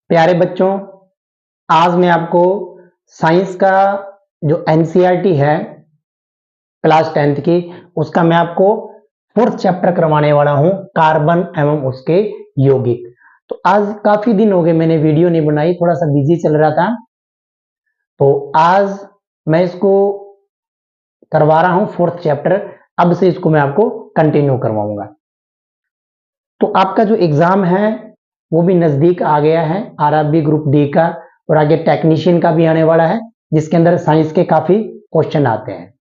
प्यारे बच्चों, आज मैं आपको साइंस का जो एनसीईआरटी है क्लास 10th की, उसका मैं आपको 4th चैप्टर करवाने वाला हूं, कार्बन एवं उसके यौगिक। तो आज काफी दिन हो गए मैंने वीडियो नहीं बनाई, थोड़ा सा बिजी चल रहा था। तो आज मैं इसको करवा रहा हूं 4th चैप्टर। अब से इसको मैं आपको कंटिन्यू करवाऊंगा। तो आपका जो एग्जाम है वो भी नजदीक आ गया है, आरआरबी ग्रुप डी का, और आगे टेक्नीशियन का भी आने वाला है, जिसके अंदर साइंस के काफी क्वेश्चन आते हैं।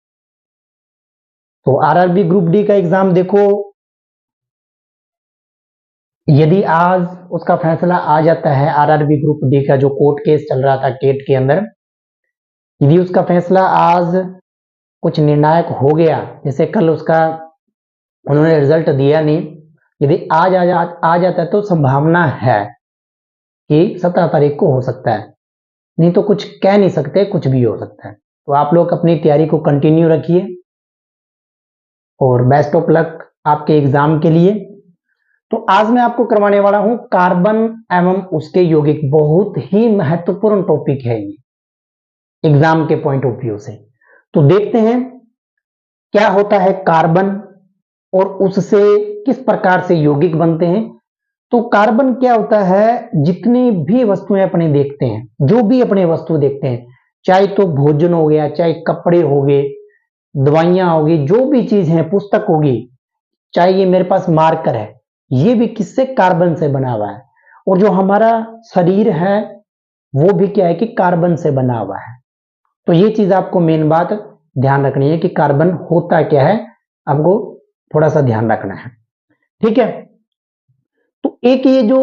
तो आरआरबी ग्रुप डी का एग्जाम देखो, यदि आज उसका फैसला आ जाता है, आरआरबी ग्रुप डी का जो कोर्ट केस चल रहा था केट के अंदर, यदि उसका फैसला आज कुछ निर्णायक हो गया, जैसे कल उसका उन्होंने रिजल्ट दिया नहीं, यदि आज आ जाता है तो संभावना है कि 17 तारीख को हो सकता है, नहीं तो कुछ कह नहीं सकते, कुछ भी हो सकता है। तो आप लोग अपनी तैयारी को कंटिन्यू रखिए और बेस्ट ऑफ लक आपके एग्जाम के लिए। तो आज मैं आपको करवाने वाला हूं कार्बन एवं उसके यौगिक। बहुत ही महत्वपूर्ण टॉपिक है ये एग्जाम के पॉइंट ऑफ व्यू से। तो देखते हैं क्या होता है कार्बन और उससे किस प्रकार से यौगिक बनते हैं। तो कार्बन क्या होता है, जितनी भी वस्तुएं अपने देखते हैं, जो भी अपने वस्तु देखते हैं, चाहे तो भोजन हो गया, चाहे कपड़े हो गए, दवाइयां होगी, जो भी चीज है, पुस्तक होगी, चाहे ये मेरे पास मार्कर है, ये भी किससे, कार्बन से बना हुआ है। और जो हमारा शरीर है वो भी क्या है कि कार्बन से बना हुआ है। तो ये चीज आपको मेन बात ध्यान रखनी है कि कार्बन होता क्या है, आपको थोड़ा सा ध्यान रखना है, ठीक है। तो एक ये जो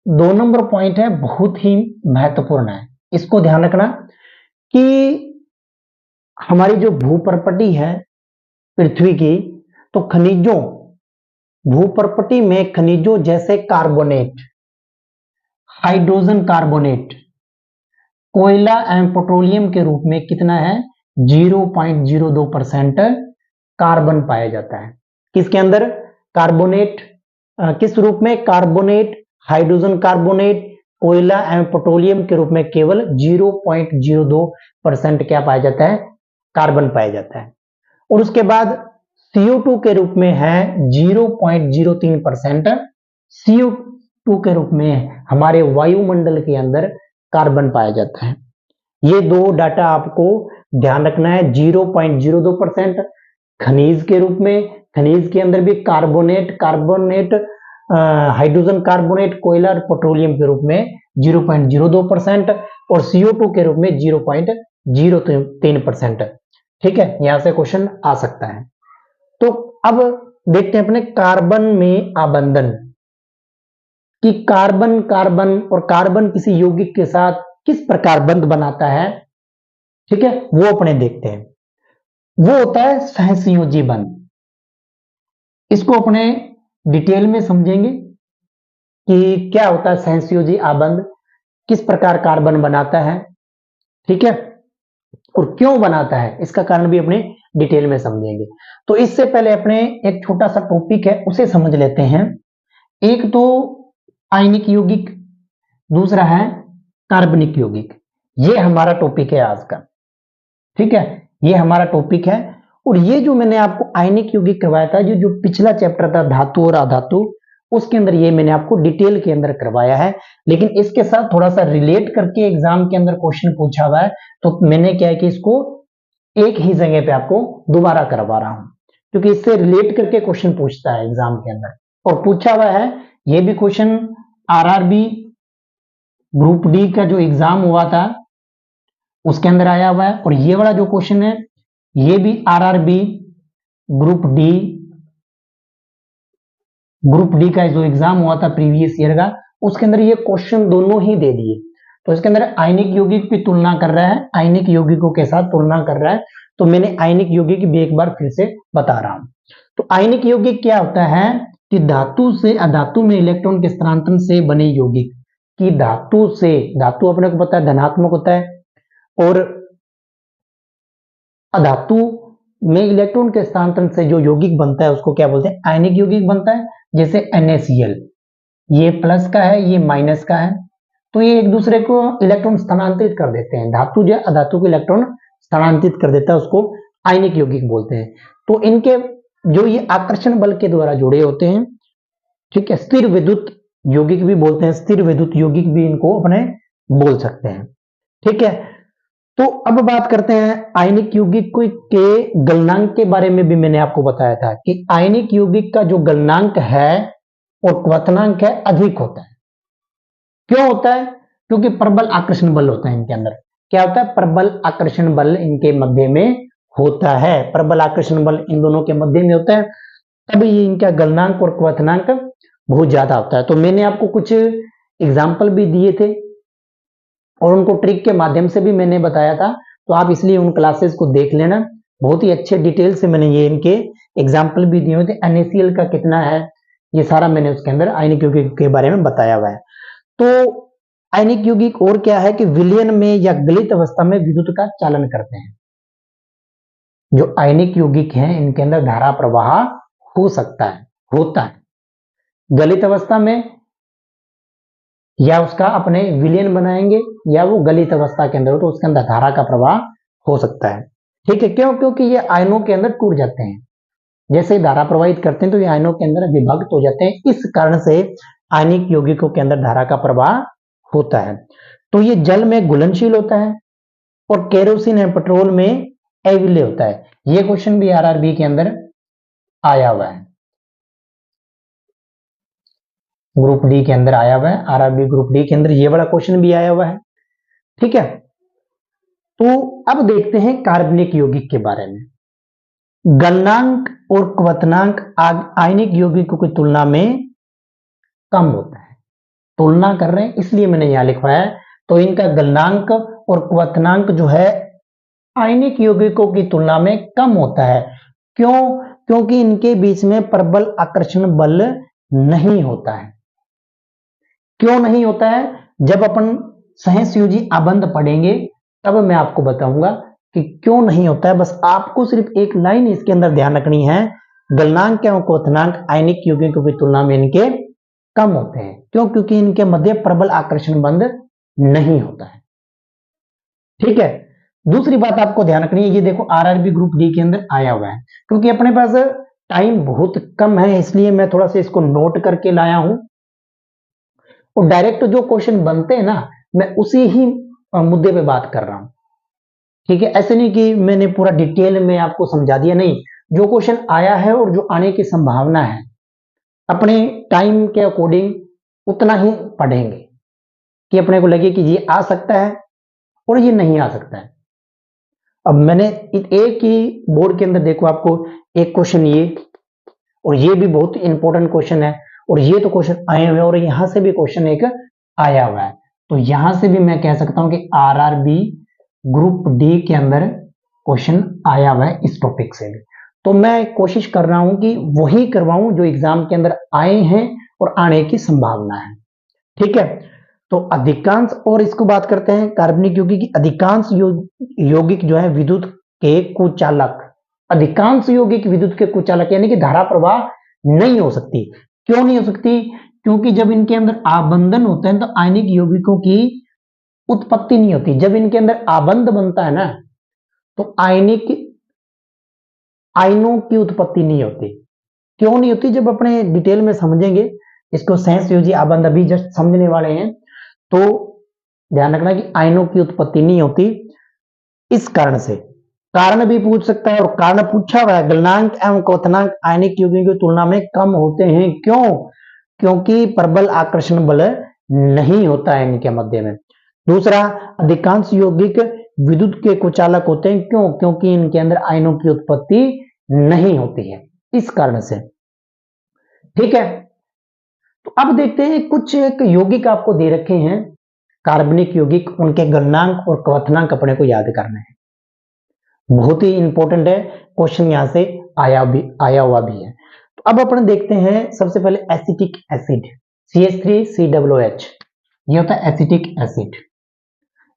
2 नंबर पॉइंट है बहुत ही महत्वपूर्ण है, इसको ध्यान रखना कि हमारी जो भूप्रपटी है पृथ्वी की, तो खनिजों, भूप्रपटी में खनिजों जैसे कार्बोनेट, हाइड्रोजन कार्बोनेट, कोयला एवं पेट्रोलियम के रूप में कितना है, 0.02% कार्बन पाया जाता है। किसके अंदर, कार्बोनेट, किस रूप में, कार्बोनेट, हाइड्रोजन कार्बोनेट, कोयला एवं पेट्रोलियम के रूप में केवल 0.02% क्या पाया जाता है, कार्बन पाया जाता है। और उसके बाद CO2 के रूप में है 0.03%। CO2 के रूप में हमारे वायुमंडल के अंदर कार्बन पाया जाता है। ये दो डाटा आपको ध्यान रखना है। 0.02% खनिज के रूप में, खनिज के अंदर भी कार्बोनेट, हाइड्रोजन कार्बोनेट, कोयला और पेट्रोलियम के रूप में 0.02%, और CO2 के रूप में 0.03%। ठीक है, यहां से क्वेश्चन आ सकता है। तो अब देखते हैं अपने कार्बन में आबंधन, कि कार्बन और कार्बन किसी यौगिक के साथ किस प्रकार बंध बनाता है, ठीक है, वो अपने देखते हैं। वो होता है सहसंयोजी बंध। इसको अपने डिटेल में समझेंगे कि क्या होता है सहसंयोजी आबंध, किस प्रकार कार्बन बनाता है, ठीक है, और क्यों बनाता है, इसका कारण भी अपने डिटेल में समझेंगे। तो इससे पहले अपने एक छोटा सा टॉपिक है उसे समझ लेते हैं। एक तो आयनिक यौगिक, दूसरा है कार्बनिक यौगिक। ये हमारा टॉपिक है आज का, ठीक है, ये हमारा टॉपिक है। और ये जो मैंने आपको आयनिक यौगिक करवाया था, जो पिछला चैप्टर था धातु और अधातु, उसके अंदर ये मैंने आपको डिटेल के अंदर करवाया है। लेकिन इसके साथ थोड़ा सा रिलेट करके एग्जाम के अंदर क्वेश्चन पूछा हुआ है, तो मैंने क्या है कि इसको एक ही जगह पे आपको दोबारा करवा रहा हूं, क्योंकि इससे रिलेट करके क्वेश्चन पूछता है एग्जाम के अंदर, और पूछा हुआ है। ये भी क्वेश्चन आरआरबी ग्रुप डी का जो एग्जाम हुआ था उसके अंदर आया हुआ है, और ये वाला जो क्वेश्चन है ये भी आरआरबी ग्रुप डी का जो एग्जाम हुआ था प्रीवियस ईयर का, उसके अंदर ये क्वेश्चन दोनों ही दे दिए। तो इसके अंदर आयनिक यौगिक की तुलना कर रहा है, आयनिक यौगिकों के साथ तुलना कर रहा है। तो मैंने आयनिक यौगिक भी एक बार फिर से बता रहा हूं। तो आयनिक यौगिक क्या होता है कि धातु से अधातु में इलेक्ट्रॉन के स्थानांतरण से बने यौगिक, कि धातु से, धातु अपने को पता है धनात्मक होता है, और अधातु में इलेक्ट्रॉन के स्थानांतरण से जो यौगिक बनता है उसको क्या बोलते हैं, आयनिक यौगिक बनता है। जैसे NaCl, ये प्लस का है, ये माइनस का है, तो ये एक दूसरे को इलेक्ट्रॉन स्थानांतरित कर देते हैं। धातु जो है अधातु को इलेक्ट्रॉन स्थानांतरित कर देता है, उसको आयनिक यौगिक बोलते हैं। तो इनके जो ये आकर्षण बल के द्वारा जुड़े होते हैं, ठीक है, स्थिर विद्युत यौगिक भी बोलते हैं, स्थिर विद्युत यौगिक भी इनको अपने बोल सकते हैं। ठीक है, तो अब बात करते हैं आयनिक यौगिक के गलनांक के बारे में भी मैंने आपको बताया था कि आयनिक यौगिक का जो गलनांक है और क्वथनांक है अधिक होता है। क्यों होता है? क्योंकि प्रबल आकर्षण बल होता है इनके अंदर। क्या होता है? प्रबल आकर्षण बल इनके मध्य में होता है। प्रबल आकर्षण बल इन दोनों के मध्य में होता है, तभी ये इनका गलनांक और क्वथनांक बहुत ज्यादा होता है। तो मैंने आपको कुछ एग्जाम्पल भी दिए थे और उनको ट्रिक के माध्यम से भी मैंने बताया था, तो आप इसलिए उन क्लासेस को देख लेना। बहुत ही अच्छे डिटेल से मैंने ये इनके एग्जाम्पल भी दिए हुए थे। NaCl का कितना है, ये सारा मैंने उसके अंदर आयनिक यौगिक के बारे में बताया हुआ है। तो आयनिक यौगिक और क्या है कि विलयन में या गलित अवस्था में विद्युत का चालन करते हैं। जो आयनिक यौगिक हैं इनके अंदर धारा प्रवाह हो सकता है, होता है गलित अवस्था में, या उसका अपने विलयन बनाएंगे या वो गलित अवस्था के अंदर हो तो उसके अंदर धारा का प्रवाह हो सकता है। ठीक है, क्यों? क्योंकि ये आयनों के अंदर टूट जाते हैं। जैसे ही धारा प्रवाहित करते हैं तो ये आयनों के अंदर विभक्त हो जाते हैं। इस कारण से आयनिक यौगिकों के अंदर धारा का प्रवाह होता है। तो ये जल में घुलनशील होता है और केरोसिन या पेट्रोल में अविलय होता है। ये क्वेश्चन भी RRB के अंदर आया हुआ है, ग्रुप डी के अंदर आया हुआ है। RRB ग्रुप डी के अंदर ये वाला क्वेश्चन भी आया हुआ है। ठीक है, तो अब देखते हैं कार्बनिक यौगिक के बारे में। गलनांक और क्वथनांक आयनिक यौगिकों की तुलना में कम होता है। तुलना कर रहे हैं इसलिए मैंने यहां लिखवाया है। तो इनका गलनांक और क्वथनांक जो है आयनिक यौगिकों की तुलना में कम होता है। क्यों? क्योंकि इनके बीच में प्रबल आकर्षण बल नहीं होता है। क्यों नहीं होता है? जब अपन सहसंयोजी आबंध पढ़ेंगे तब मैं आपको बताऊंगा कि क्यों नहीं होता है। बस आपको सिर्फ एक लाइन इसके अंदर ध्यान रखनी है, गलनांक एवं क्वथनांक आयनिक यौगिकों की तुलना में इनके कम होते हैं। क्यों? क्योंकि इनके मध्य प्रबल आकर्षण बंध नहीं होता है। ठीक है, दूसरी बात आपको ध्यान रखनी है, ये देखो RRB ग्रुप डी के अंदर आया हुआ है। क्योंकि अपने पास टाइम बहुत कम है इसलिए मैं थोड़ा सा इसको नोट करके लाया हूं और डायरेक्ट जो क्वेश्चन बनते हैं ना मैं उसी ही मुद्दे पे बात कर रहा हूं। ठीक है, ऐसे नहीं कि मैंने पूरा डिटेल में आपको समझा दिया, नहीं, जो क्वेश्चन आया है और जो आने की संभावना है अपने टाइम के अकॉर्डिंग उतना ही पढ़ेंगे कि अपने को लगे कि ये आ सकता है और ये नहीं आ सकता है। अब मैंने एक ही बोर्ड के अंदर देखो आपको एक क्वेश्चन ये और ये भी बहुत इंपॉर्टेंट क्वेश्चन है और ये तो क्वेश्चन आए हुए हैं और यहां से भी क्वेश्चन एक आया हुआ है। तो यहां से भी मैं कह सकता हूं कि RRB ग्रुप डी के अंदर क्वेश्चन आया हुआ है इस टॉपिक से भी। तो मैं कोशिश कर रहा हूं कि वही करवाऊं जो एग्जाम के अंदर आए हैं और आने की संभावना है। ठीक है, तो अधिकांश, और इसको बात करते हैं कार्बनिक यौगिक की, अधिकांश यौगिक जो है विद्युत के कुचालक, अधिकांश यौगिक विद्युत के कुचालक यानी कि धारा प्रवाह नहीं हो सकती। क्यों नहीं हो सकती? क्योंकि जब इनके अंदर आबंधन होता है तो आयनिक यौगिकों की उत्पत्ति नहीं होती। जब इनके अंदर आबंध बनता है ना तो आयनों की उत्पत्ति नहीं होती। क्यों नहीं होती? जब अपने डिटेल में समझेंगे इसको, सहसंयोजी आबंध अभी जस्ट समझने वाले हैं, तो ध्यान रखना कि आयनों की उत्पत्ति नहीं होती। इस कारण से कारण भी पूछ सकता है और कारण पूछा हुआ है, गलनांक एवं क्वथनांक आयनिक यौगिकों की तुलना में कम होते हैं। क्यों? क्योंकि प्रबल आकर्षण बल नहीं होता है इनके मध्य में। दूसरा, अधिकांश यौगिक विद्युत के कुचालक होते हैं। क्यों? क्योंकि इनके अंदर आयनों की उत्पत्ति नहीं होती है, इस कारण से। ठीक है, तो अब देखते हैं कुछ एक यौगिक आपको दे रखे हैं कार्बनिक यौगिक, उनके गलनांक और क्वथनांक अपने को याद करना है। बहुत ही इंपॉर्टेंट है, क्वेश्चन यहां से आया हुआ भी है। तो अब अपन देखते हैं सबसे पहले एसिटिक एसिड CH3COOH, ये होता है एसिटिक एसिड।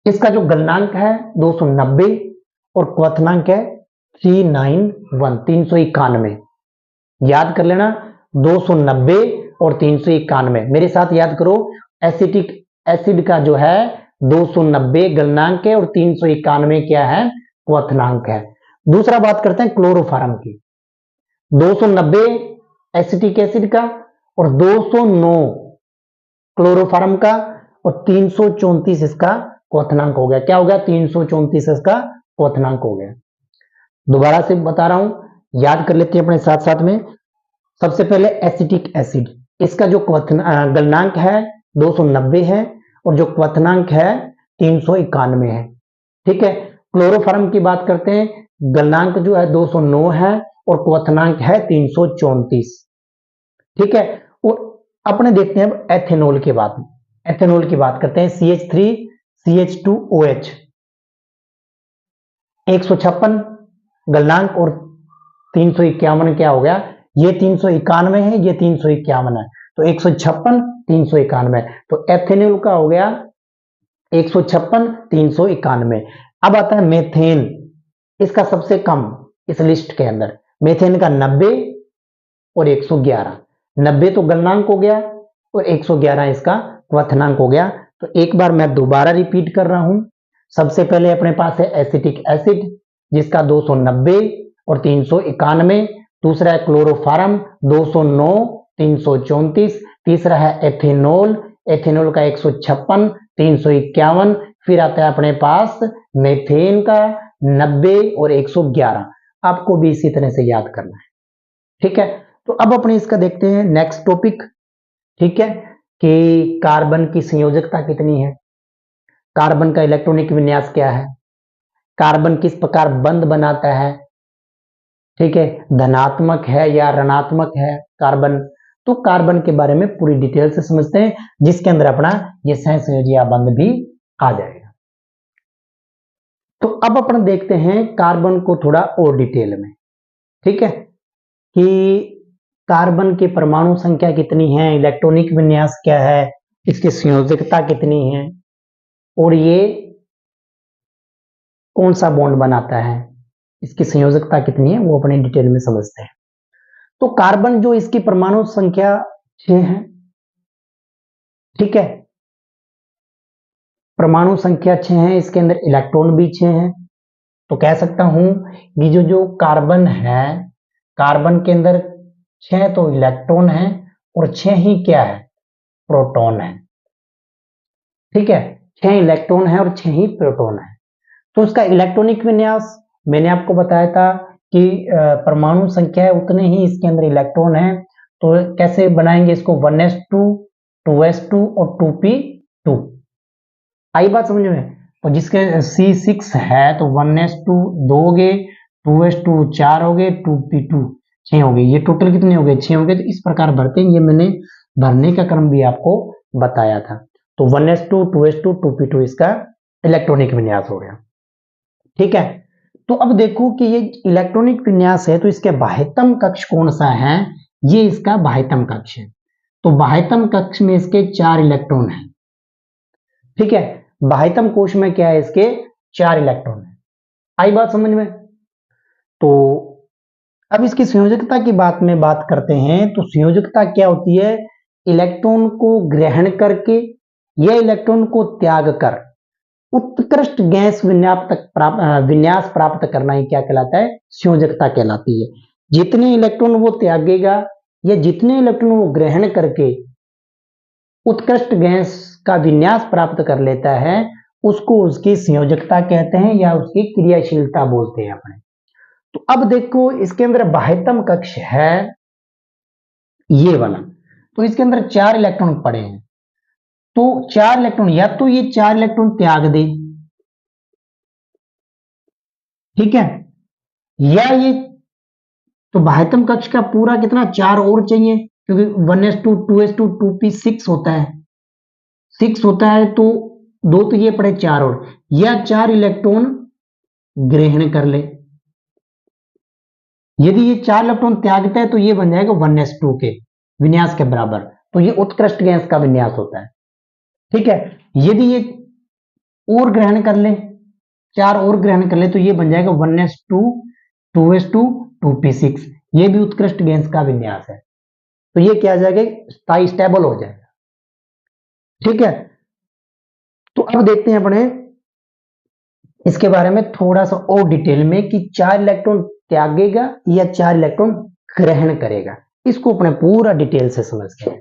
इसका जो गलनांक है 290 और क्वथनांक है 391। याद कर लेना, 290 और 391। मेरे साथ याद करो, एसिटिक एसिड का जो है 290 गलनांक है और 391 क्या है, क्वथनांक है। दूसरा बात करते हैं क्लोरोफॉर्म की। 290 एसिटिक एसिड का और 209 क्लोरोफॉर्म का और 334 इसका क्वथनांक हो गया। क्या हो गया, 334 इसका क्वथनांक हो गया। दोबारा से बता रहा हूं, याद कर लेते हैं अपने साथ साथ में। सबसे पहले एसिटिक एसिड, इसका जो गलनांक है 290 है और जो क्वथनांक है 391 है। ठीक है। क्लोरोफॉर्म की बात करते हैं, गलनांक जो है 209 है और क्वथनांक है 334। ठीक है। और अपने देखते हैं अब एथेनॉल की बात। एथेनॉल की बात करते हैं, CH3CH2OH 156 गलनांक और 351 क्या हो गया, ये 391 है, ये 351 है, तो 156 391, तो एथेनॉल का हो गया 156 391। अब आता है मेथेन, इसका सबसे कम इस लिस्ट के अंदर, मेथेन का 90 और 111। 90 तो गलनांक हो गया और 111 इसका क्वथनांक हो गया। तो एक बार मैं दोबारा रिपीट कर रहा हूं। सबसे पहले अपने पास है एसिटिक एसिड जिसका 290 और 391। दूसरा है क्लोरोफॉर्म 209 334। तीसरा है एथेनॉल, एथेनॉल का 156 351। फिर आता है अपने पास मेथेन का 90 और 111। आपको भी इसी तरह से याद करना है। ठीक है। तो अब अपने इसका देखते हैं नेक्स्ट टॉपिक। ठीक है, कि कार्बन की संयोजकता कितनी है, कार्बन का इलेक्ट्रॉनिक विन्यास क्या है, कार्बन किस प्रकार बंध बनाता है। ठीक है, धनात्मक है या ऋणात्मक है कार्बन। तो कार्बन के बारे में पूरी डिटेल से समझते हैं, जिसके अंदर अपना ये सहसंयोजी बंध भी आ जाएगा। तो अब अपन देखते हैं कार्बन को थोड़ा और डिटेल में। ठीक है, कि कार्बन की परमाणु संख्या कितनी है, इलेक्ट्रॉनिक विन्यास क्या है, इसकी संयोजकता कितनी है और ये कौन सा बॉन्ड बनाता है, इसकी संयोजकता कितनी है, वो अपने डिटेल में समझते हैं। तो कार्बन जो इसकी परमाणु संख्या 6 है। ठीक है, परमाणु संख्या 6 है, इसके अंदर इलेक्ट्रॉन भी 6 है। तो कह सकता हूं कि जो कार्बन है, कार्बन के अंदर 6 तो इलेक्ट्रॉन है और 6 ही क्या है, प्रोटॉन है। ठीक है, 6 इलेक्ट्रॉन है और 6 ही प्रोटॉन है। तो उसका इलेक्ट्रॉनिक विन्यास मैंने आपको बताया था कि परमाणु संख्या है उतने ही इसके अंदर इलेक्ट्रॉन है। तो कैसे बनाएंगे इसको, 1s2 2s2 और 2p2। आई बात समझ में। तो जिसके C6 है तो 1s2 2 हो गए, 2s2 4 हो गए, 2p2 6 हो गए। ये टोटल कितने हो गए, 6 हो गए। तो इस प्रकार भरते हैं, ये मैंने भरने का क्रम भी आपको बताया था। तो 1s2 2s2 2p2 इसका इलेक्ट्रॉनिक विन्यास हो गया। ठीक है, तो अब देखो कि ये इलेक्ट्रॉनिक विन्यास है, तो इसके बाह्यतम कक्ष कौन सा है, ये इसका बाह्यतम कक्ष है। तो बाह्यतम कक्ष में इसके 4 इलेक्ट्रॉन है। ठीक है, बाह्यतम कोश में क्या है, इसके 4 इलेक्ट्रॉन है। आई बात समझ में। तो अब इसकी संयोजकता की बात करते हैं। तो संयोजकता क्या होती है, इलेक्ट्रॉन को ग्रहण करके या इलेक्ट्रॉन को त्याग कर उत्कृष्ट गैस विन्यास प्राप्त करना ही क्या कहलाता है, संयोजकता कहलाती है। जितने इलेक्ट्रॉन वो त्यागेगा या जितने इलेक्ट्रॉन वो ग्रहण करके उत्कृष्ट गैस का विन्यास प्राप्त कर लेता है, उसको उसकी संयोजकता कहते हैं या उसकी क्रियाशीलता बोलते हैं अपने। तो अब देखो इसके अंदर बाह्यतम कक्ष है ये वाला, तो इसके अंदर 4 इलेक्ट्रॉन पड़े हैं। तो 4 इलेक्ट्रॉन, या तो ये 4 इलेक्ट्रॉन त्याग दे, ठीक है, या ये, तो बाह्यतम कक्ष का पूरा कितना 4 और चाहिए, क्योंकि 1s2 2s2 2p6 होता है, 6 होता है, तो 2 तो ये पड़े 4 और, या 4 इलेक्ट्रॉन ग्रहण कर ले। यदि ये 4 इलेक्ट्रॉन त्यागता है तो ये बन जाएगा 1s2 के विन्यास के बराबर, तो ये उत्कृष्ट गैस का विन्यास होता है। ठीक है, यदि ये और ग्रहण कर ले, 4 और ग्रहण कर ले, तो ये बन जाएगा 1s2 2s2 2p6, ये भी उत्कृष्ट गैस का विन्यास है। तो ये क्या आ जाएगा, स्थायी स्टेबल हो जाएगा। ठीक है, तो अब देखते हैं अपने इसके बारे में थोड़ा सा और डिटेल में कि 4 इलेक्ट्रॉन त्यागेगा या 4 इलेक्ट्रॉन ग्रहण करेगा, इसको अपने पूरा डिटेल से समझते हैं।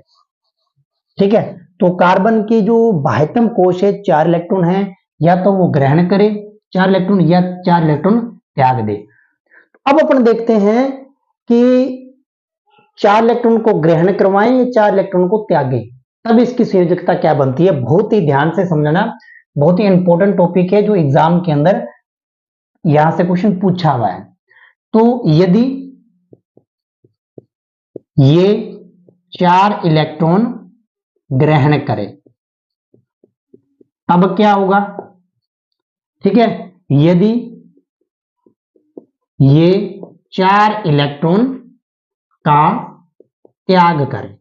ठीक है, तो कार्बन की जो बाह्यतम कोश है 4 इलेक्ट्रॉन है, या तो वो ग्रहण करे 4 इलेक्ट्रॉन या 4 इलेक्ट्रॉन त्याग दे। अब अपन देखते हैं कि 4 इलेक्ट्रॉन को ग्रहण करवाएं या 4 इलेक्ट्रॉन को त्यागें, तब इसकी संयोजकता क्या बनती है। बहुत ही ध्यान से समझना, बहुत ही इंपॉर्टेंट टॉपिक है जो एग्जाम के अंदर यहां से क्वेश्चन पूछा हुआ है। तो यदि ये 4 इलेक्ट्रॉन ग्रहण करे तब क्या होगा। ठीक है, यदि ये 4 इलेक्ट्रॉन का त्याग करें,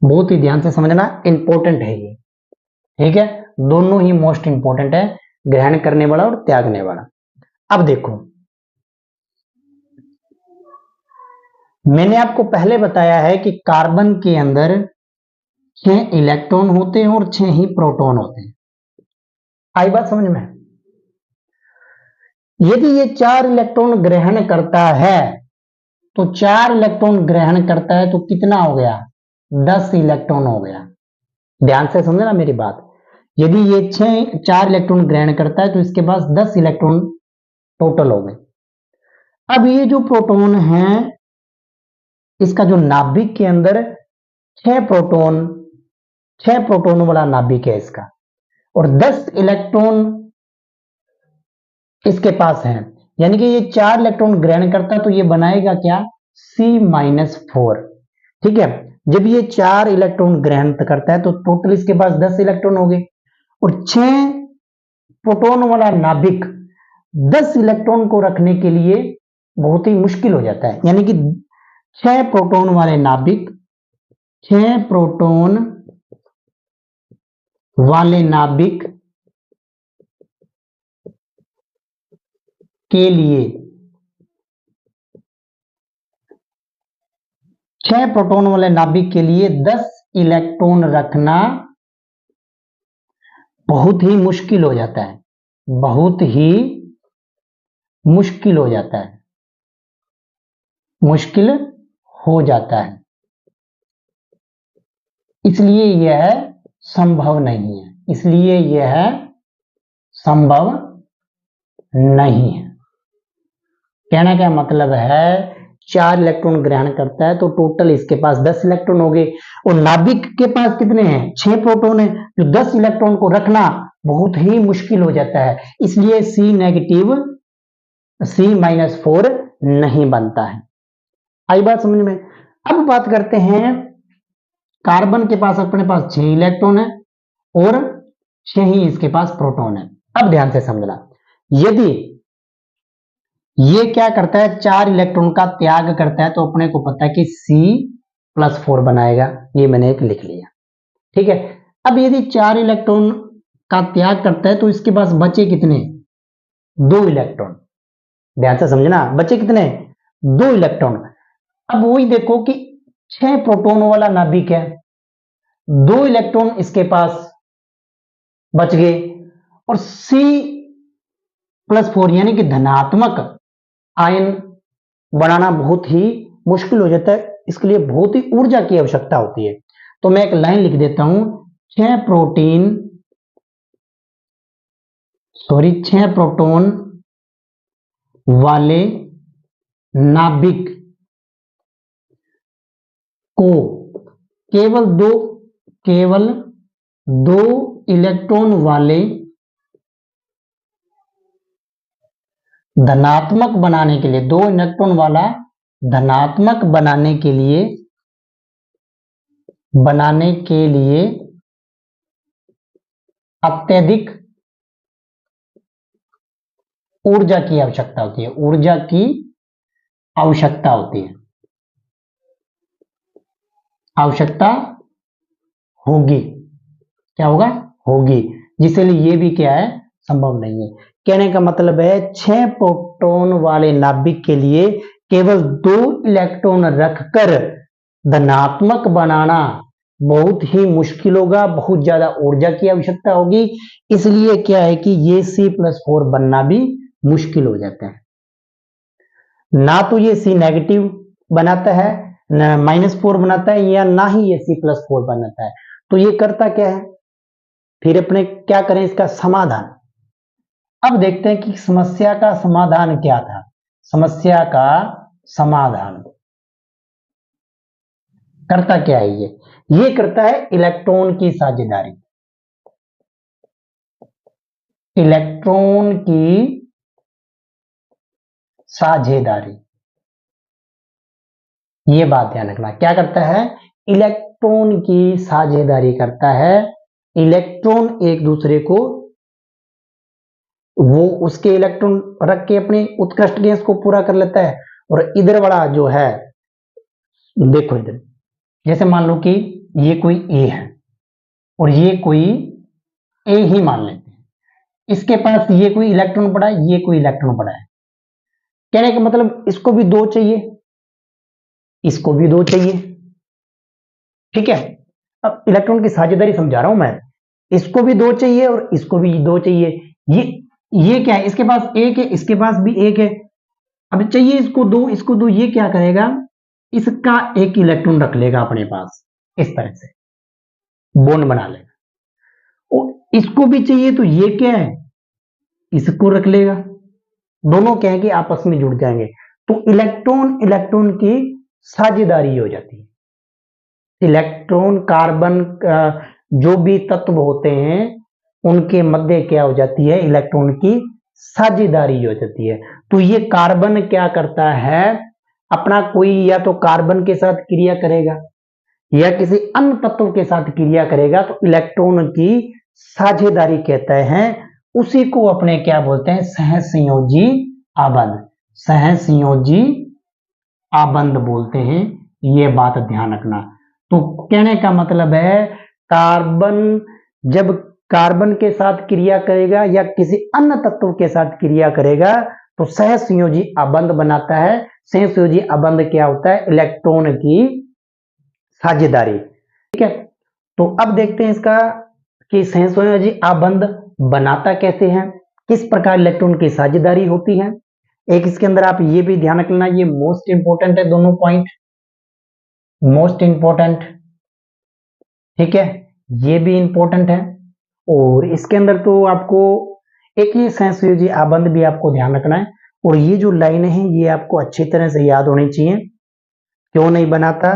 बहुत ही ध्यान से समझना, इंपॉर्टेंट है ये। ठीक है, दोनों ही मोस्ट इंपॉर्टेंट है, ग्रहण करने वाला और त्यागने वाला। अब देखो, मैंने आपको पहले बताया है कि कार्बन के अंदर 6 इलेक्ट्रॉन होते हैं और 6 ही प्रोटॉन होते हैं। आई बात समझ में। यदि ये 4 इलेक्ट्रॉन ग्रहण करता है तो 4 इलेक्ट्रॉन ग्रहण करता है तो कितना हो गया, 10 इलेक्ट्रॉन हो गया। ध्यान से समझना मेरी बात। यदि ये 4 इलेक्ट्रॉन ग्रहण करता है तो इसके पास 10 इलेक्ट्रॉन टोटल हो गए। अब ये जो प्रोटॉन है, इसका जो नाभिक के अंदर 6 प्रोटॉन वाला नाभिक है इसका, और 10 इलेक्ट्रॉन इसके पास है, यानी कि ये 4 इलेक्ट्रॉन ग्रहण करता है तो ये बनाएगा क्या, C-4। ठीक है, जब ये 4 इलेक्ट्रॉन ग्रहण करता है तो टोटल इसके पास 10 इलेक्ट्रॉन हो गए, और 6 प्रोटॉन वाला नाभिक 10 इलेक्ट्रॉन को रखने के लिए बहुत ही मुश्किल हो जाता है। यानी कि 6 प्रोटॉन वाले नाभिक, 6 प्रोटॉन वाले नाभिक के लिए 6 प्रोटॉन वाले नाभिक के लिए 10 इलेक्ट्रॉन रखना बहुत ही मुश्किल हो जाता है, बहुत ही मुश्किल हो जाता है, मुश्किल हो जाता है। इसलिए यह संभव नहीं है, इसलिए यह संभव नहीं है। कहने का मतलब है 4 इलेक्ट्रॉन ग्रहण करता है तो टोटल इसके पास 10 इलेक्ट्रॉन हो गए, और नाभिक के पास कितने हैं, 6 प्रोटॉन है, जो 10 इलेक्ट्रॉन को रखना बहुत ही मुश्किल हो जाता है। इसलिए C-4 नहीं बनता है। आई बात समझ में। अब बात करते हैं, कार्बन के पास अपने पास 6 इलेक्ट्रॉन है और 6 ही इसके पास प्रोटॉन है। अब ध्यान से समझना, यदि ये क्या करता है, 4 इलेक्ट्रॉन का त्याग करता है तो अपने को पता है कि C+4 बनाएगा, ये मैंने एक लिख लिया। ठीक है, अब यदि 4 इलेक्ट्रॉन का त्याग करता है तो इसके पास बचे कितने, 2 इलेक्ट्रॉन। ध्यान से समझना, बचे कितने, 2 इलेक्ट्रॉन। अब वही देखो कि 6 प्रोटॉन वाला नाभिक है, 2 इलेक्ट्रॉन इसके पास बच गए, और C+4 यानी कि धनात्मक आयन बनाना बहुत ही मुश्किल हो जाता है। इसके लिए बहुत ही ऊर्जा की आवश्यकता होती है। तो मैं एक लाइन लिख देता हूं, 6 प्रोटॉन वाले नाभिक को केवल दो इलेक्ट्रॉन वाले धनात्मक बनाने के लिए, 2 इलेक्ट्रॉन वाला धनात्मक बनाने के लिए अत्यधिक ऊर्जा की आवश्यकता होती है, ऊर्जा की आवश्यकता होती है, आवश्यकता होगी, क्या होगा, होगी, जिसलिए ये भी क्या है, संभव नहीं है। कहने का मतलब है 6 प्रोटॉन वाले नाभिक के लिए केवल 2 इलेक्ट्रॉन रखकर धनात्मक बनाना बहुत ही मुश्किल होगा, बहुत ज्यादा ऊर्जा की आवश्यकता होगी, इसलिए क्या है कि ये C+4 बनना भी मुश्किल हो जाता है। ना तो ये C नेगेटिव बनाता है, ना -4 बनाता है, या ना ही ये C+4 बनाता है। तो ये करता क्या है, फिर अपने क्या करें इसका समाधान। अब देखते हैं कि समस्या का समाधान क्या था। समस्या का समाधान करता क्या है, ये करता है इलेक्ट्रॉन की साझेदारी। इलेक्ट्रॉन की साझेदारी, ये बात ध्यान रखना। क्या करता है, इलेक्ट्रॉन की साझेदारी करता है। इलेक्ट्रॉन एक दूसरे को, वो उसके इलेक्ट्रॉन रख के अपनी उत्कृष्ट गैस को पूरा कर लेता है, और इधर वाला जो है, देखो इधर, जैसे मान लो कि ये कोई ए है और ये कोई ए ही मान लेते हैं, इसके पास ये कोई इलेक्ट्रॉन पड़ा है, ये कोई इलेक्ट्रॉन पड़ा है। कहने का मतलब इसको भी दो चाहिए, इसको भी दो चाहिए, ठीक है। अब इलेक्ट्रॉन की साझेदारी समझा रहा हूं मैं, इसको भी दो चाहिए और इसको भी दो चाहिए। ये क्या है, इसके पास एक है, इसके पास भी एक है। अब चाहिए इसको दो, इसको दो, ये क्या करेगा, इसका एक इलेक्ट्रॉन रख लेगा अपने पास, इस तरह से बॉन्ड बना लेगा। और इसको भी चाहिए तो ये क्या है, इसको रख लेगा। दोनों क्या है कि आपस में जुड़ जाएंगे, तो इलेक्ट्रॉन इलेक्ट्रॉन की साझेदारी हो जाती है। इलेक्ट्रॉन कार्बन जो भी तत्व होते हैं उनके मध्य क्या हो जाती है, इलेक्ट्रॉन की साझेदारी हो जाती है। तो ये कार्बन क्या करता है, अपना कोई या तो कार्बन के साथ क्रिया करेगा या किसी अन्य तत्व के साथ क्रिया करेगा, तो इलेक्ट्रॉन की साझेदारी कहते हैं। उसी को अपने क्या बोलते हैं, सहसंयोजी आबंध। सहसंयोजी आबंध बोलते हैं, ये बात ध्यान रखना। तो कहने का मतलब है, कार्बन जब कार्बन के साथ क्रिया करेगा या किसी अन्य तत्व के साथ क्रिया करेगा तो सहसंयोजी आबंध बनाता है। सहसंयोजी आबंध क्या होता है, इलेक्ट्रॉन की साझेदारी, ठीक है। तो अब देखते हैं इसका कि सहसंयोजी आबंध बनाता कैसे है, किस प्रकार इलेक्ट्रॉन की साझेदारी होती है। एक इसके अंदर आप ये भी ध्यान रख लेना, ये मोस्ट इंपोर्टेंट है, दोनों पॉइंट मोस्ट इंपोर्टेंट, ठीक है, ये भी इंपोर्टेंट है। और इसके अंदर तो आपको एक ही सहसंयोजी आबंध भी आपको ध्यान रखना है, और ये जो लाइनें हैं ये आपको अच्छी तरह से याद होनी चाहिए। क्यों नहीं बनाता,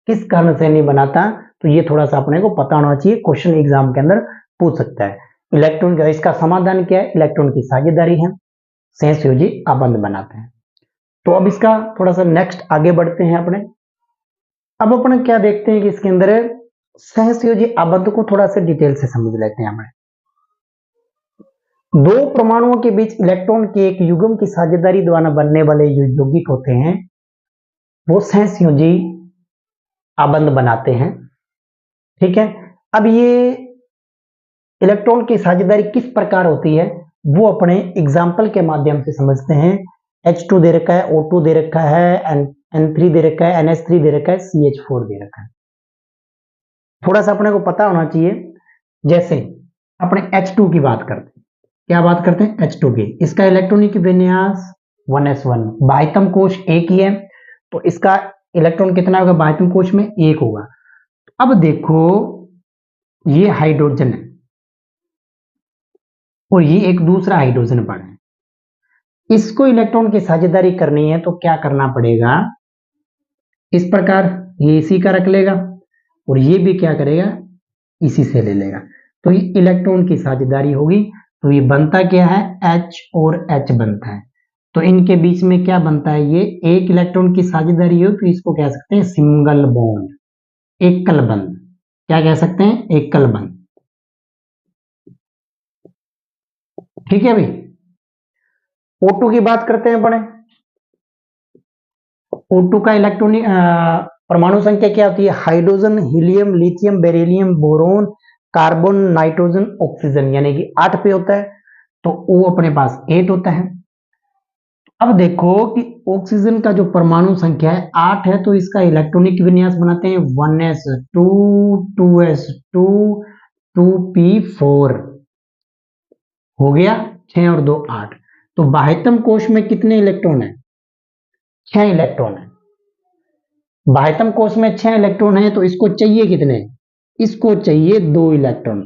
किस कारण से नहीं बनाता, तो ये थोड़ा सा अपने को पता होना चाहिए, क्वेश्चन एग्जाम के अंदर पूछ सकता है। इलेक्ट्रॉन का इसका समाधान क्या है, इलेक्ट्रॉन की साझेदारी है, सहसंयोजी आबंध बनाते हैं। तो अब इसका थोड़ा सा नेक्स्ट आगे बढ़ते हैं अपने। अब अपने क्या देखते हैं कि इसके अंदर सहसंयोजी आबंध को थोड़ा सा डिटेल से समझ लेते हैं। हमें दो परमाणुओं के बीच इलेक्ट्रॉन के एक युग्म की साझेदारी द्वारा बनने वाले जो यौगिक होते हैं वो सहसंयोजी आबंध बनाते हैं, ठीक है। अब ये इलेक्ट्रॉन की साझेदारी किस प्रकार होती है वो अपने एग्जाम्पल के माध्यम से समझते हैं। H2 दे रखा है, O2 दे रखा है, N3 दे रखा है, NH3 दे रखा है, CH4 दे रखा है। थोड़ा सा अपने को पता होना चाहिए। जैसे अपने H2 की बात करते हैं, क्या बात करते हैं, H2 की, इसका इलेक्ट्रॉनिक विन्यास 1s1, बाह्यतम कोश एक ही है, तो इसका इलेक्ट्रॉन कितना होगा बाह्यतम कोश में, एक होगा। अब देखो ये हाइड्रोजन है और ये एक दूसरा हाइड्रोजन पड़ा है, इसको इलेक्ट्रॉन की साझेदारी करनी है तो क्या करना पड़ेगा, इस प्रकार ये इसी का रख लेगा और ये भी क्या करेगा, इसी से ले लेगा, तो ये इलेक्ट्रॉन की साझेदारी होगी। तो ये बनता क्या है, H और H बनता है, तो इनके बीच में क्या बनता है, ये एक इलेक्ट्रॉन की साझेदारी हो तो इसको कह सकते हैं सिंगल बॉन्ड, एकल बंध। क्या कह सकते हैं, एकल बंध, ठीक है भाई। O2 की बात करते हैं बड़े। O2 का इलेक्ट्रॉनिक परमाणु संख्या क्या होती है, hydrogen, helium, lithium, beryllium, boron, carbon, nitrogen, oxygen, यानी कि 8 पे होता है, तो O अपने पास 8 होता है। अब देखो कि ऑक्सीजन का जो परमाणु संख्या है 8 है, तो इसका इलेक्ट्रॉनिक विन्यास बनाते हैं 1s2 2s2 2p4 हो गया। 6 और 2 8। तो बाह्यतम कोश में कितने इलेक्ट्रॉन है? 6 इलेक्ट्रॉन है। बाह्यतम कोश में 6 इलेक्ट्रॉन है, तो इसको चाहिए कितने? इसको चाहिए 2 इलेक्ट्रॉन।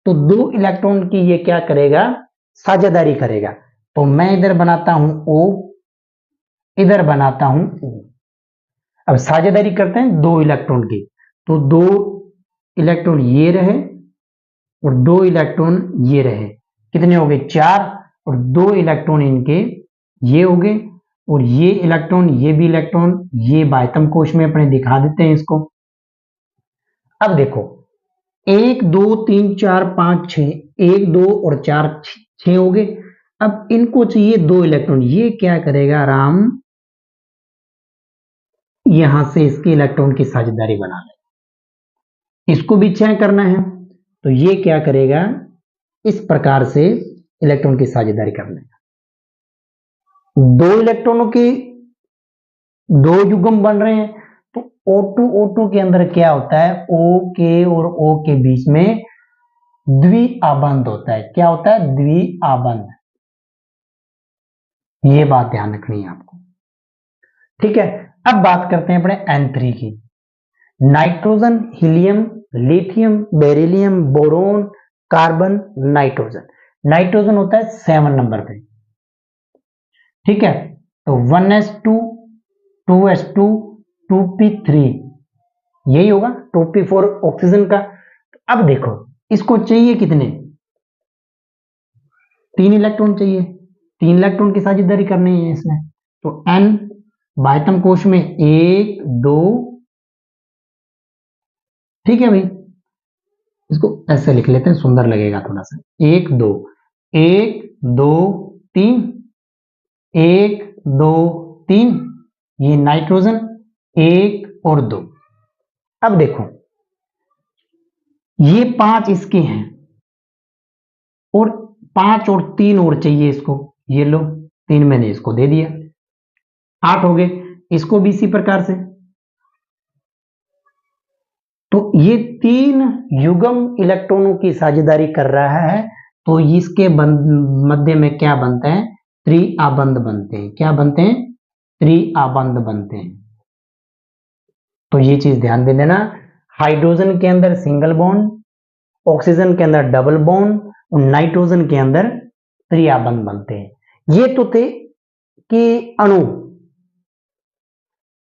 तो 2 इलेक्ट्रॉन की ये क्या करेगा? साझेदारी करेगा। तो मैं इधर बनाता हूं O, इधर बनाता हूं O। अब साझेदारी करते हैं 2 इलेक्ट्रॉन की, तो 2 इलेक्ट्रॉन ये रहे और 2 इलेक्ट्रॉन ये रहे। कितने हो गए? 4। और 2 इलेक्ट्रॉन इनके ये हो गए, और ये इलेक्ट्रॉन, ये भी इलेक्ट्रॉन, ये बाह्यतम कोश में अपने दिखा देते हैं इसको। अब देखो 1 2 3 4 5 6, 1 2 और 4 6 हो गए। अब इनको चाहिए 2 इलेक्ट्रॉन। ये क्या करेगा राम? यहां से इसके इलेक्ट्रॉन की साझेदारी बना ले। इसको भी 6 करना है, तो ये क्या करेगा? इस प्रकार से इलेक्ट्रॉन की साझेदारी कर लेगा। 2 इलेक्ट्रॉनों के 2 युग्म बन रहे हैं, तो O2 के अंदर क्या होता है? O के और O के बीच में द्विआबंध होता है। क्या होता है? द्विआबंध। ये बात ध्यान रखनी है आपको, ठीक है। अब बात करते हैं अपने N3 की। Nitrogen, helium, lithium, beryllium, boron, carbon, nitrogen. Nitrogen होता है 7 नंबर पे, ठीक है। तो 1s2 2s2 2p3 यही होगा। 2p4 ऑक्सीजन का। अब देखो इसको चाहिए कितने? 3 इलेक्ट्रॉन चाहिए। 3 इलेक्ट्रॉन की साझेदारी करनी है इसमें। तो n बाह्यतम कोश में 1 2, ठीक है भाई। इसको ऐसे लिख लेते हैं, सुंदर लगेगा थोड़ा सा। 1 2 1 2 3 1 2 3, ये नाइट्रोजन 1 और 2। अब देखो ये 5 इसके हैं, और 5 और 3 और चाहिए इसको। ये लो 3 मैंने इसको दे दिया, 8 हो गए। इसको भी इसी प्रकार से। तो ये 3 युग्म इलेक्ट्रॉनों की साझेदारी कर रहा है, तो इसके मध्य में क्या बनते हैं? त्रिआबंध बनते हैं। क्या बनते हैं? त्रिआबंध बनते हैं। तो ये चीज ध्यान दे देना। हाइड्रोजन के अंदर सिंगल बॉन्ड, ऑक्सीजन के अंदर डबल बॉन्ड, और नाइट्रोजन के अंदर त्रिआबंध बनते हैं। ये तो थे कि अणु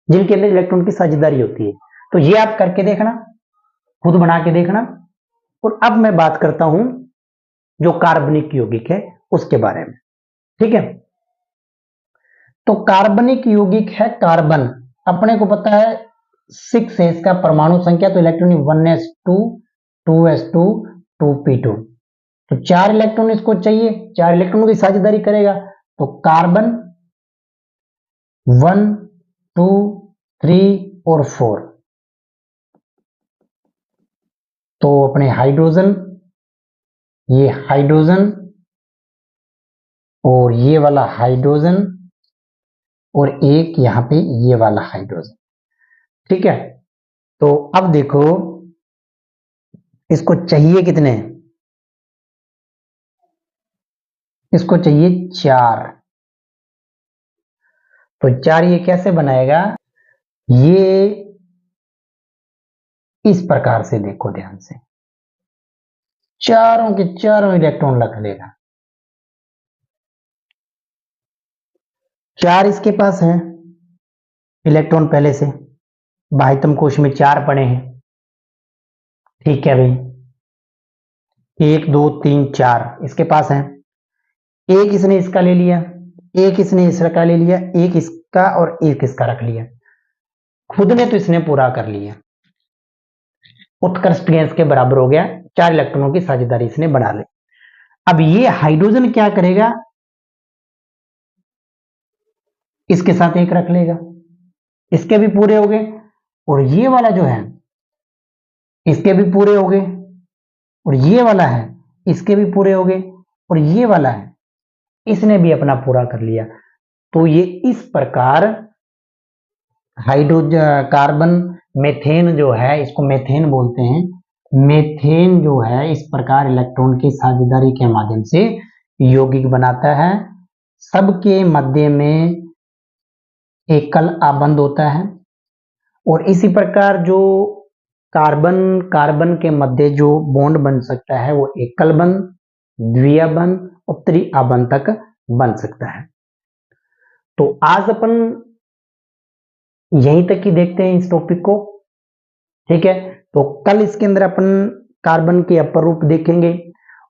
जिनके अंदर इलेक्ट्रॉन की साझेदारी होती है। तो ये आप करके देखना, खुद बना के देखना। और अब मैं बात करता हूं जो कार्बनिक यौगिक है उसके बारे में, ठीक है। तो कार्बनिक यौगिक है कार्बन। अपने को पता है 6 है इसका परमाणु संख्या, तो इलेक्ट्रॉन 1s2 2s2 2p2। तो 4 इलेक्ट्रॉन इसको चाहिए, 4 इलेक्ट्रॉनों की साझेदारी करेगा। तो कार्बन 1 2 3 और 4। तो अपने हाइड्रोजन, ये हाइड्रोजन और ये वाला हाइड्रोजन, और एक यहां पे ये वाला हाइड्रोजन, ठीक है। तो अब देखो इसको चाहिए कितने? इसको चाहिए 4। तो 4 ये कैसे बनाएगा? ये इस प्रकार से देखो ध्यान से, चारों के चारों इलेक्ट्रॉन रख लेगा। 4 इसके पास है इलेक्ट्रॉन पहले से, बाह्यतम कोश में 4 पड़े हैं, ठीक है भाई। 1 2 3 4 इसके पास है। एक इसने इसका ले लिया, एक इसने इसका ले लिया, एक इसका और एक इसका रख लिया। खुद ने तो इसने पूरा कर लिया, उत्कृष्ट गैस के बराबर हो गया। 4 इलेक्ट्रॉनों की साझेदारी इसने बना ली। अब ये हाइड्रोजन क्या करेगा? इसके साथ एक रख लेगा, इसके भी पूरे हो गए। और ये वाला जो है इसके भी पूरे हो गए, और ये वाला है इसके भी पूरे हो गए, और ये वाला है इसने भी अपना पूरा कर लिया। तो ये इस प्रकार हाइड्रोजन कार्बन मेथेन जो है, इसको मेथेन बोलते हैं, मेथेन जो है इस प्रकार इलेक्ट्रॉन की साझेदारी के माध्यम से यौगिक बनाता है। सबके मध्य में एकल आबंध होता है और इसी प्रकार जो कार्बन कार्बन के मध्य जो बॉन्ड बन सकता है वो एकल बंध, द्विआबंध और त्रिआबंध तक बन सकता है। तो आज अपन यहीं तक ही देखते हैं इस टॉपिक को, ठीक है। तो कल इसके अंदर अपन कार्बन के अपर रूप देखेंगे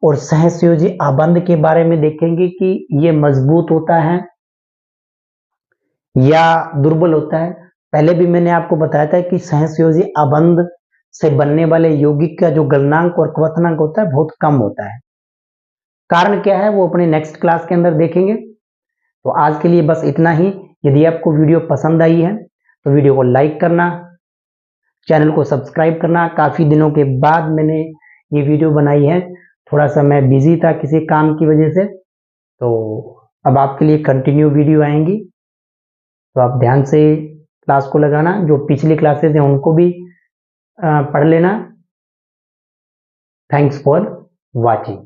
और सहसंयोजी आबंध के बारे में देखेंगे कि ये मजबूत होता है या दुर्बल होता है। पहले भी मैंने आपको बताया था कि सहसंयोजी आबंध से बनने वाले यौगिक का जो गलनांक और क्वथनांक होता है बहुत कम होता है। कारण क्या है वो अपने नेक्स्ट क्लास के अंदर देखेंगे। तो आज के लिए बस इतना ही। यदि आपको वीडियो पसंद आई है तो वीडियो को लाइक करना, चैनल को सब्सक्राइब करना। काफी दिनों के बाद मैंने ये वीडियो बनाई है, थोड़ा सा मैं बिजी था किसी काम की वजह से, तो अब आपके लिए कंटिन्यू वीडियो आएंगी। तो आप ध्यान से क्लास को लगाना, जो पिछली क्लासेस हैं उनको भी पढ़ लेना। Thanks for watching.